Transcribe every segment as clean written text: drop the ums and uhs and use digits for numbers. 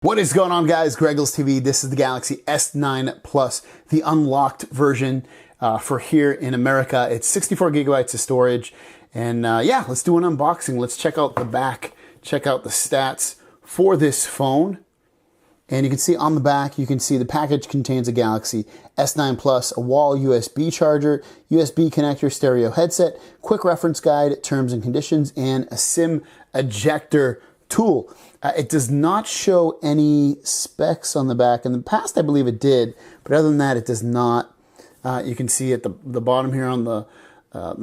What is going on, guys? GregglesTV. This is the Galaxy S9 Plus, the unlocked version for here in America. It's 64 gigabytes of storage. And yeah, let's do an unboxing. Let's check out the back, check out the stats for this phone. And you can see on the back, you can see the package contains a Galaxy S9 Plus, a wall USB charger, USB connector, stereo headset, quick reference guide, terms and conditions, and a SIM ejector tool. It does not show any specs on the back. In the past, I believe it did, but other than that, it does not. You can see at the bottom here on the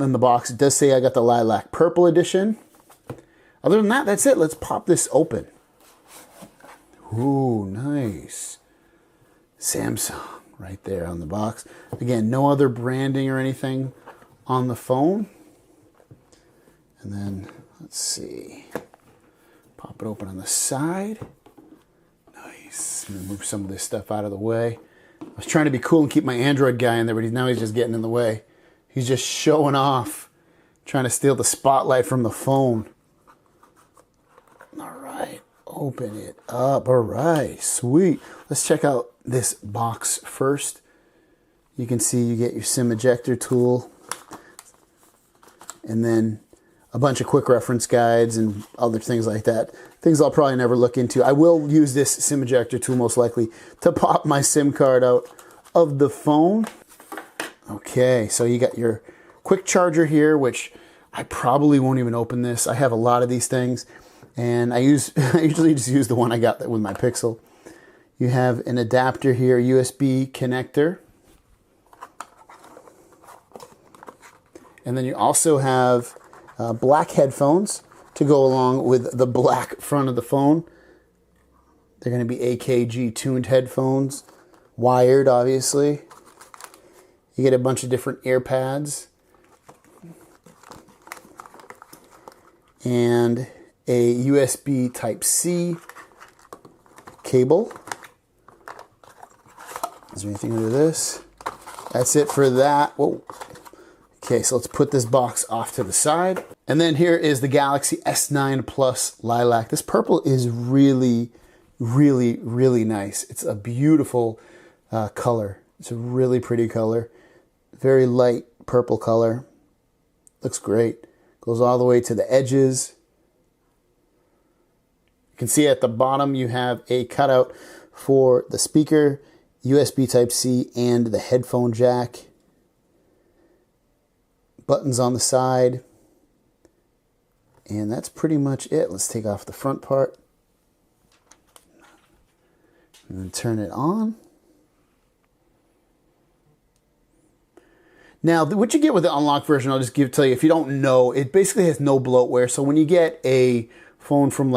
in the box, it does say I got the lilac purple edition. Other than that, that's it. Let's pop this open. Ooh, nice. Samsung right there on the box. Again, no other branding or anything on the phone. And then, let's see. Pop it open on the side. Nice. I'm gonna move some of this stuff out of the way. I was trying to be cool and keep my Android guy in there, but now he's just getting in the way. He's just showing off, trying to steal the spotlight from the phone. All right, open it up. All right, sweet. Let's check out this box first. You can see you get your SIM ejector tool, and then a bunch of quick reference guides and other things like that. Things I'll probably never look into. I will use this SIM ejector tool most likely to pop my SIM card out of the phone. Okay, so you got your quick charger here, which I probably won't even open this. I have a lot of these things, and I usually just use the one I got with my Pixel. You have an adapter here, USB connector. And then you also have black headphones to go along with the black front of the phone. They're going to be AKG tuned headphones, wired obviously. You get a bunch of different ear pads and a USB Type-C cable. Is there anything under this? That's it for that. Whoa. Okay, so let's put this box off to the side. And then here is the Galaxy S9 Plus Lilac. This purple is really, really, really nice. It's a beautiful color. It's a really pretty color. Very light purple color. Looks great. Goes all the way to the edges. You can see at the bottom you have a cutout for the speaker, USB Type-C, and the headphone jack. Buttons on the side, and that's pretty much it. Let's take off the front part and then turn it on. Now, what you get with the unlocked version, I'll just tell you, if you don't know, it basically has no bloatware. So when you get a phone from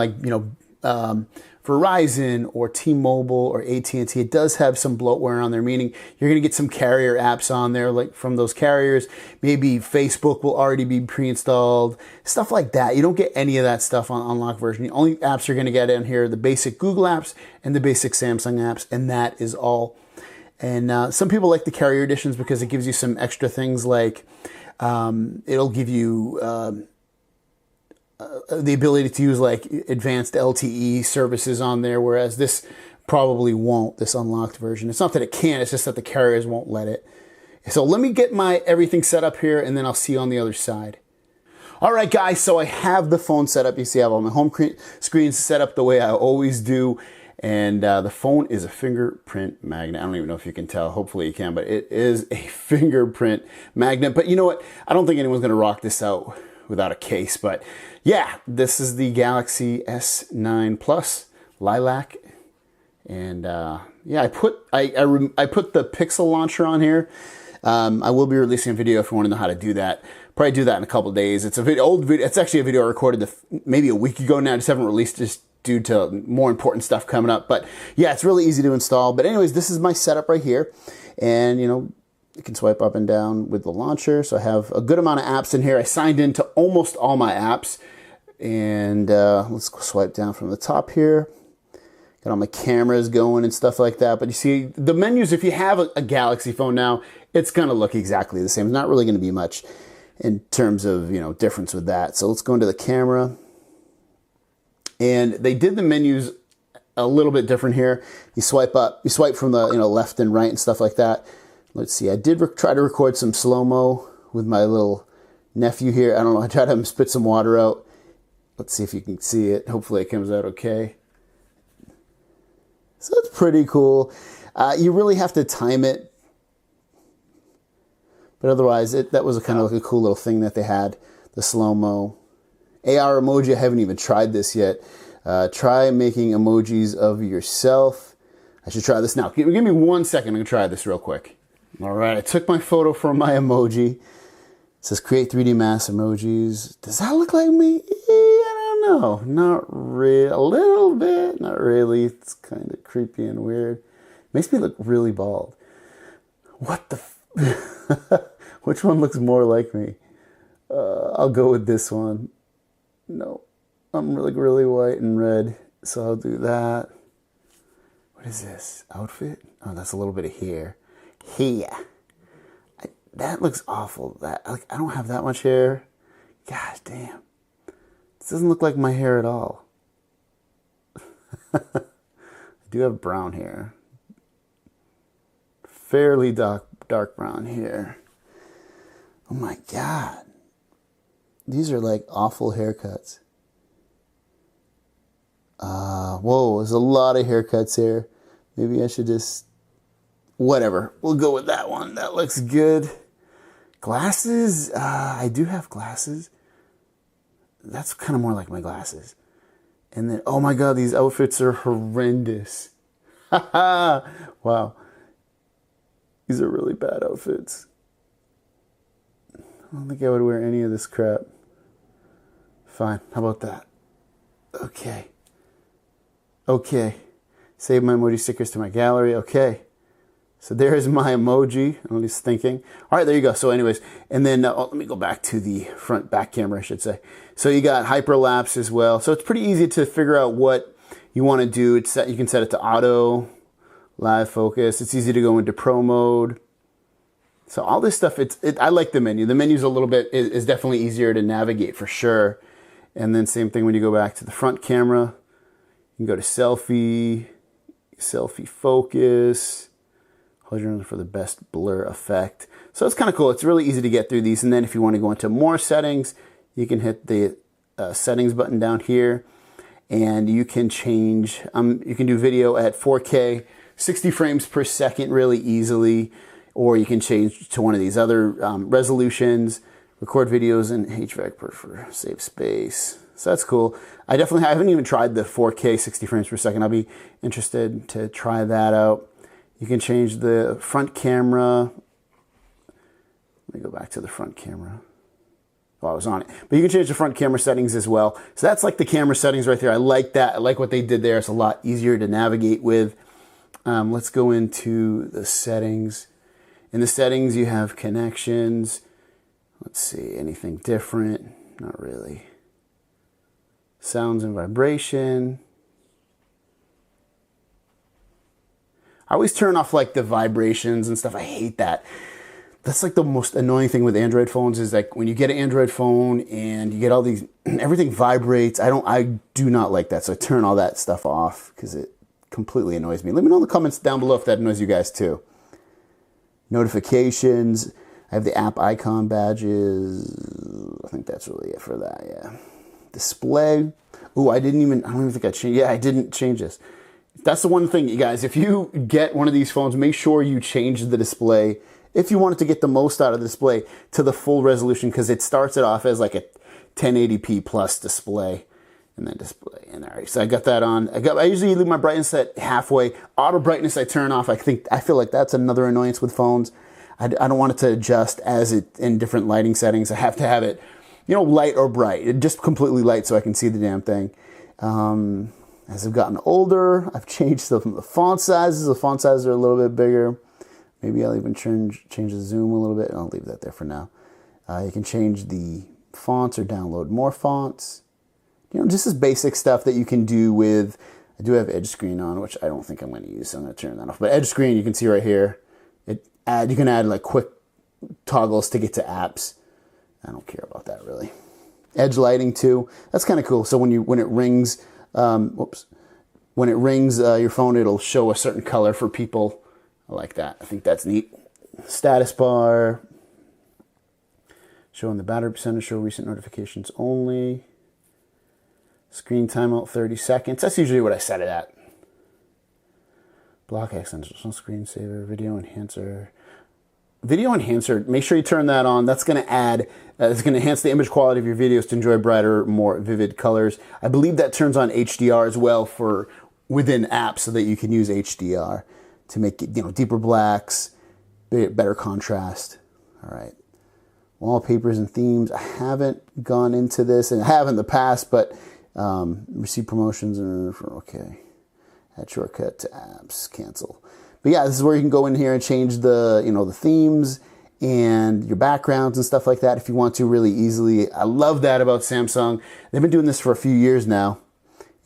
Verizon or T-Mobile or AT&T, it does have some bloatware on there, meaning you're going to get some carrier apps on there, like from those carriers. Maybe Facebook will already be pre-installed, stuff like that. You don't get any of that stuff on unlocked version. The only apps you're going to get in here are the basic Google apps and the basic Samsung apps, and that is all. And some people like the carrier editions because it gives you some extra things like it'll give you the ability to use like advanced LTE services on there, whereas this probably won't, this unlocked version. It's not that it can't, it's just that the carriers won't let it. So let me get my everything set up here, and then I'll see you on the other side. All right, guys, so I have the phone set up. You see I have all my home screens set up the way I always do. And the phone is a fingerprint magnet. I don't even know if you can tell. Hopefully you can, but it is a fingerprint magnet. But you know what? I don't think anyone's going to rock this out without a case. But yeah, this is the Galaxy S9 Plus Lilac. And yeah, I put the Pixel launcher on here. I will be releasing a video if you want to know how to do that. Probably do that in a couple of days. It's a old video. It's actually a video I recorded maybe a week ago now. I just haven't released it due to more important stuff coming up. But yeah, it's really easy to install. But anyways, this is my setup right here. And you know, you can swipe up and down with the launcher. So I have a good amount of apps in here. I signed into almost all my apps. And let's swipe down from the top here. Got all my cameras going and stuff like that. But you see the menus, if you have a Galaxy phone now, it's going to look exactly the same. It's not really going to be much in terms of, you know, difference with that. So let's go into the camera. And they did the menus a little bit different here. You swipe up, you swipe from the left and right and stuff like that. Let's see, I did try to record some slow-mo with my little nephew here. I don't know, I tried to have him spit some water out. Let's see if you can see it. Hopefully it comes out okay. So it's pretty cool. You really have to time it. But otherwise, that was kind of like a cool little thing that they had, the slow-mo. AR emoji, I haven't even tried this yet. Try making emojis of yourself. I should try this now. Give me 1 second. I'm going to try this real quick. All right, I took my photo from my emoji. It says create 3D mask emojis. Does that look like me? I don't know. Not really. A little bit. Not really. It's kind of creepy and weird. Makes me look really bald. What the... Which one looks more like me? I'll go with this one. No. I'm like really white and red, so I'll do that. What is this? Outfit? Oh, that's a little bit of hair. Hair. That looks awful. I don't have that much hair. Gosh damn. This doesn't look like my hair at all. I do have brown hair. Fairly dark brown hair. Oh my God. These are like awful haircuts. Whoa, there's a lot of haircuts here. Maybe I should just... Whatever. We'll go with that one. That looks good. Glasses? I do have glasses. That's kind of more like my glasses. And then, oh my God, these outfits are horrendous. Wow. These are really bad outfits. I don't think I would wear any of this crap. Fine. How about that? Okay. Okay. Save my emoji stickers to my gallery. Okay. So there's my emoji. I'm just thinking. All right, there you go. So anyways, and then let me go back to the back camera, I should say. So you got hyperlapse as well. So it's pretty easy to figure out what you want to do. You can set it to auto, live focus. It's easy to go into pro mode. So all this stuff, I like the menu. The menu's a little bit, is definitely easier to navigate for sure. And then same thing when you go back to the front camera. You can go to selfie focus, hold your for the best blur effect. So it's kind of cool. It's really easy to get through these. And then if you want to go into more settings, you can hit the settings button down here, and you can change, you can do video at 4K, 60 frames per second really easily, or you can change to one of these other resolutions, record videos in HVAC for save space. So that's cool. I haven't even tried the 4K 60 frames per second. I'll be interested to try that out. You can change the front camera. Let me go back to the front camera. Oh, I was on it. But you can change the front camera settings as well. So that's like the camera settings right there. I like that. I like what they did there. It's a lot easier to navigate with. Let's go into the settings. In the settings, you have connections. Let's see, anything different? Not really. Sounds and vibration. I always turn off like the vibrations and stuff. I hate that. That's like the most annoying thing with Android phones is like when you get an Android phone and you get all these, everything vibrates. I do not like that. So I turn all that stuff off because it completely annoys me. Let me know in the comments down below if that annoys you guys too. Notifications. I have the app icon badges. I think that's really it for that, yeah. Display. Ooh, I don't even think I changed. Yeah, I didn't change this. That's the one thing, you guys. If you get one of these phones, make sure you change the display. If you want it to get the most out of the display to the full resolution, because it starts it off as like a 1080p plus display. And then display. And all right, so I got that on. I usually leave my brightness at halfway. Auto brightness I turn off. I feel like that's another annoyance with phones. I don't want it to adjust as it in different lighting settings. I have to have it, light or bright. Just completely light so I can see the damn thing. As I've gotten older, I've changed the font sizes. The font sizes are a little bit bigger. Maybe I'll even change the zoom a little bit. I'll leave that there for now. You can change the fonts or download more fonts. Just this basic stuff that you can do with, I do have edge screen on, which I don't think I'm going to use, so I'm going to turn that off. But edge screen, you can see right here, you can add like quick toggles to get to apps. I don't care about that really. Edge lighting too, that's kind of cool. So when it rings, when when it rings your phone, it'll show a certain color for people. I like that. I think that's neat. Status bar. Showing the battery percentage, show recent notifications only. Screen timeout 30 seconds. That's usually what I set it at. Block accents, no screensaver, video enhancer. Video enhancer, make sure you turn that on. That's going to add, it's going to enhance the image quality of your videos to enjoy brighter, more vivid colors. I believe that turns on HDR as well for within apps so that you can use HDR to make it, deeper blacks, better contrast. All right. Wallpapers and themes. I haven't gone into this, and I have in the past, but receive promotions and okay. Add shortcut to apps, cancel. But yeah, this is where you can go in here and change the, the themes and your backgrounds and stuff like that if you want to really easily. I love that about Samsung. They've been doing this for a few years now,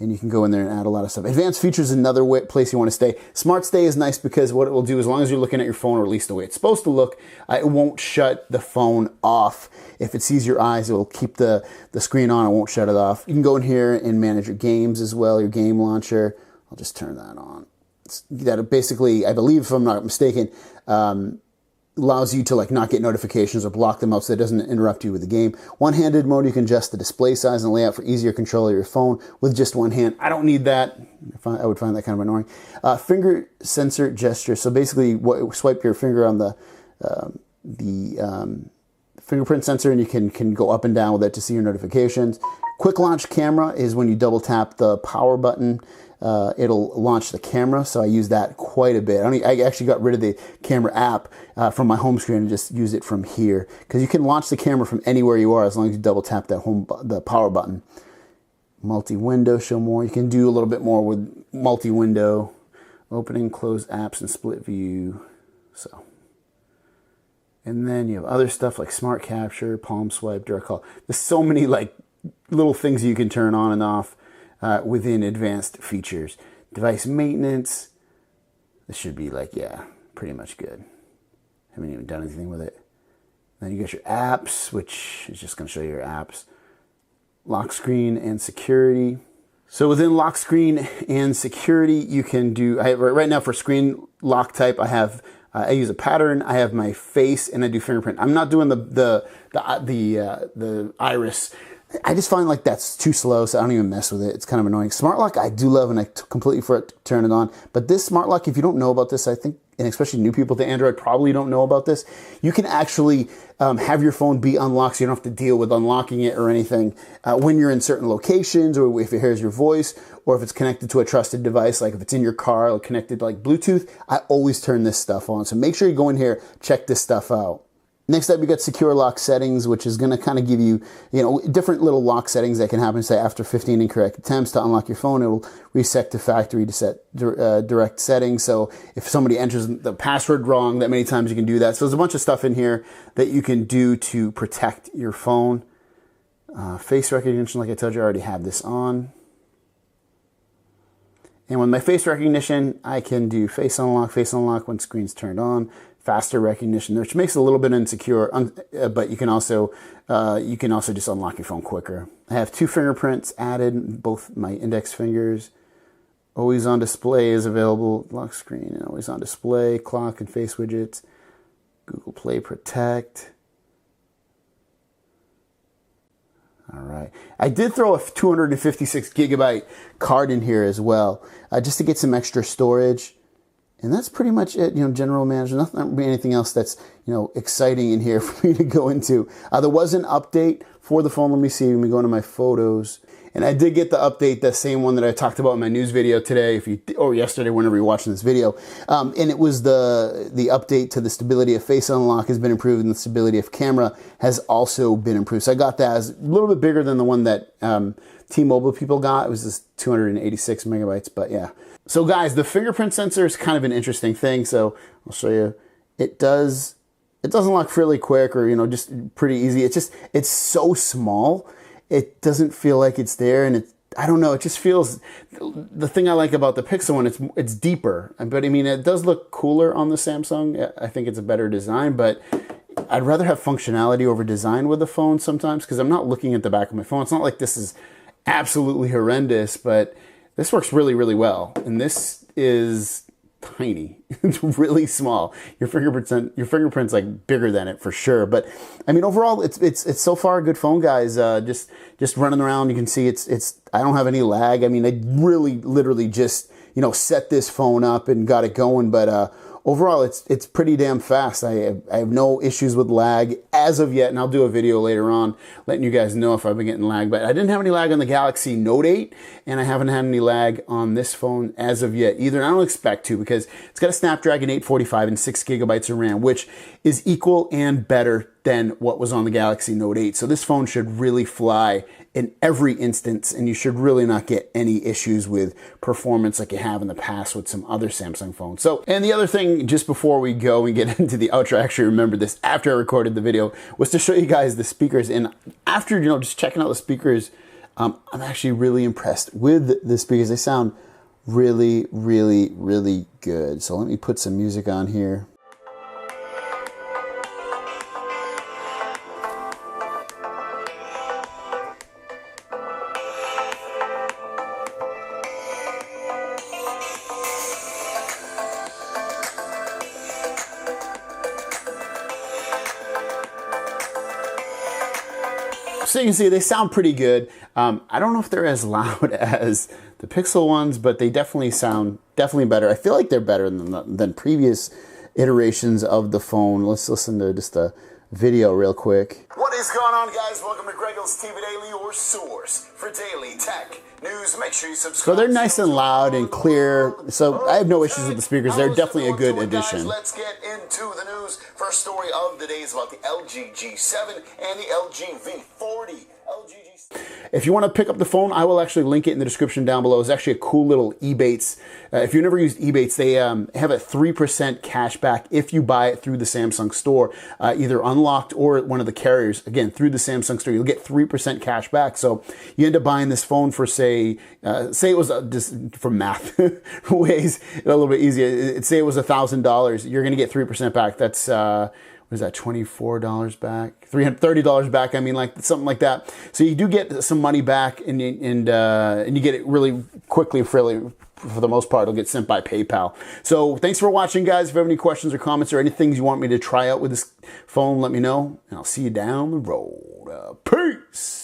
and you can go in there and add a lot of stuff. Advanced features is another place you want to stay. Smart Stay is nice because what it will do, as long as you're looking at your phone, or at least the way it's supposed to look, it won't shut the phone off. If it sees your eyes, it will keep the screen on. It won't shut it off. You can go in here and manage your games as well, your game launcher. I'll just turn that on. That basically, I believe, if I'm not mistaken, allows you to not get notifications or block them out so it doesn't interrupt you with the game. One-handed mode, you can adjust the display size and layout for easier control of your phone with just one hand. I don't need that. I would find that kind of annoying. Finger sensor gesture. So basically, swipe your finger on the fingerprint sensor, and you can go up and down with it to see your notifications. Quick launch camera is when you double tap the power button. It'll launch the camera, so I use that quite a bit. I actually got rid of the camera app from my home screen and just use it from here, because you can launch the camera from anywhere you are as long as you double tap the power button. Multi-window, show more. You can do a little bit more with multi-window, opening, close apps, and split view. So, and then you have other stuff like smart capture, palm swipe, direct call. There's so many little things you can turn on and off. Within advanced features. Device maintenance. This should be pretty much good. Haven't even done anything with it. Then you got your apps, which is just going to show you your apps. Lock screen and security. So within lock screen and security, you can do, right now for screen lock type, I use a pattern. I have my face and I do fingerprint. I'm not doing the iris. I just find that's too slow, so I don't even mess with it. It's kind of annoying. Smart lock I do love, and I completely turn it on. But this smart lock, if you don't know about this, I think, and especially new people to Android probably don't know about this, you can actually have your phone be unlocked, so you don't have to deal with unlocking it or anything when you're in certain locations, or if it hears your voice, or if it's connected to a trusted device, like if it's in your car or connected like Bluetooth. I always turn this stuff on. So make sure you go in here, check this stuff out. Next up, you got secure lock settings, which is going to kind of give you, different little lock settings that can happen. Say after 15 incorrect attempts to unlock your phone, it will reset to factory to set direct settings. So if somebody enters the password wrong that many times, you can do that. So there's a bunch of stuff in here that you can do to protect your phone. Face recognition, like I told you, I already have this on. And with my face recognition, I can do face unlock when screen's turned on. Faster recognition, which makes it a little bit insecure, but you can also just unlock your phone quicker. I have 2 fingerprints added, both my index fingers. Always on display is available. Lock screen and always on display. Clock and face widgets. Google Play Protect. All right. I did throw a 256 gigabyte card in here as well, just to get some extra storage. And that's pretty much it, general management. Not anything else that's, exciting in here for me to go into. There was an update for the phone. Let me see. Let me go into my photos. And I did get the update, the same one that I talked about in my news video today, or yesterday, whenever you're watching this video. And it was the update to the stability of Face Unlock has been improved, and the stability of camera has also been improved. So I got that. It's a little bit bigger than the one that T-Mobile people got. It was just 286 megabytes, but yeah. So guys, the fingerprint sensor is kind of an interesting thing. So I'll show you. It does unlock fairly quick, or just pretty easy. It's so small. It doesn't feel like it's there, and I don't know. It just feels. The thing I like about the Pixel one, it's deeper, but I mean, it does look cooler on the Samsung. I think it's a better design, but I'd rather have functionality over design with the phone sometimes, because I'm not looking at the back of my phone. It's not like this is absolutely horrendous, but This works really, really well. And this is tiny. It's really small. Your fingerprint's like bigger than it for sure. But I mean, overall, it's so far a good phone, guys. Just running around, you can see I don't have any lag. I mean, I really literally just, you know, set this phone up and got it going. But overall, it's pretty damn fast. I have no issues with lag as of yet, and I'll do a video later on letting you guys know if I've been getting lag. But I didn't have any lag on the Galaxy Note 8, and I haven't had any lag on this phone as of yet either. And I don't expect to, because it's got a Snapdragon 845 and 6 gigabytes of RAM, which is equal and better than what was on the Galaxy Note 8. So this phone should really fly in every instance, and you should really not get any issues with performance like you have in the past with some other Samsung phones. So, and the other thing, just before we go and get into the outro, I actually remembered this after I recorded the video, was to show you guys the speakers. And after, you know, just checking out the speakers, I'm actually really impressed with the speakers. They sound really, really, really good. So let me put some music on here. So you can see they sound pretty good. I don't know if they're as loud as the Pixel ones, but they definitely sound better. I feel like they're better than previous iterations of the phone. Let's listen to just a video real quick. What is going on, guys? Welcome to GregglesTV Daily, your source for daily tech news. Make sure you subscribe. So they're nice and loud and clear. So I have no issues with the speakers. They're definitely a good addition. Let's get into the news. First story of the day is about the LG G7 and the LG V40. If you want to pick up the phone, I will actually link it in the description down below. It's actually a cool little Ebates. If you've never used Ebates, they have a 3% cash back if you buy it through the Samsung store, either unlocked or one of the carriers. Again, through the Samsung store, you'll get 3% cash back. So you end up buying this phone for, say it was just for math ways a little bit easier. Say it was $1,000. You're going to get 3% back. That's what is that, $24 back, $30 back? I mean, like something like that. So you do get some money back, and you get it really quickly, for the most part. It'll get sent by PayPal. So thanks for watching, guys. If you have any questions or comments or anything you want me to try out with this phone, let me know, and I'll see you down the road. Peace.